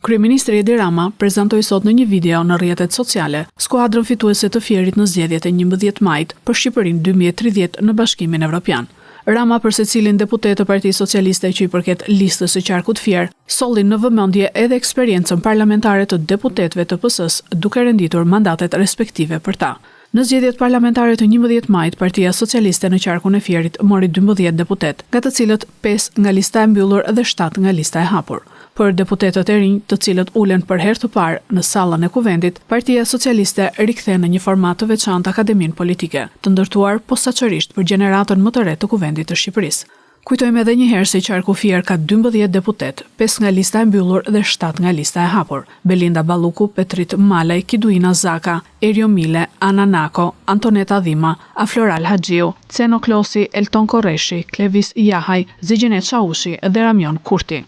Kryeministri Edi Rama prezantoi sot në një video në rrjetet sociale skuadrën fituese të Fierit në zgjedhjet e 11 majit për Shqipërinë 2030 në Bashkimin Evropian. Rama për secilin deputet të Partisë Socialiste që i përket listës së qarkut Fier, solli në vëmendje edhe eksperiencën parlamentare të deputetëve të PS-s, duke renditur mandatet respektive për ta. Në zgjedhjet parlamentare të 11 majit, Partia Socialiste në qarkun e Fierit mori 12 deputet, nga të cilët 5 nga lista e mbyllur dhe 7 nga lista e hapur. Për deputetët e rinj, të cilët ulen për herë të parë në sallën e kuvendit, Partia Socialiste rikthen në një format të veçantë akademinë politike, të ndërtuar posaçërisht për gjeneratën më të re të kuvendit të Shqipërisë. Kujtojmë edhe një herë se qarku Fier ka 12 deputet, 5 nga lista e mbyllur dhe 7 nga lista e hapur. Belinda Balluku, Petrit Malaj, Kiduina Zaka, Erio Mile, Ana Nako, Antoneta Dhima, Afloral Haxhiu, Ceno Klosi, Elton Korreshi, Klevis Jahaj, Zigjinet Shaushi dhe Ramion Kurti.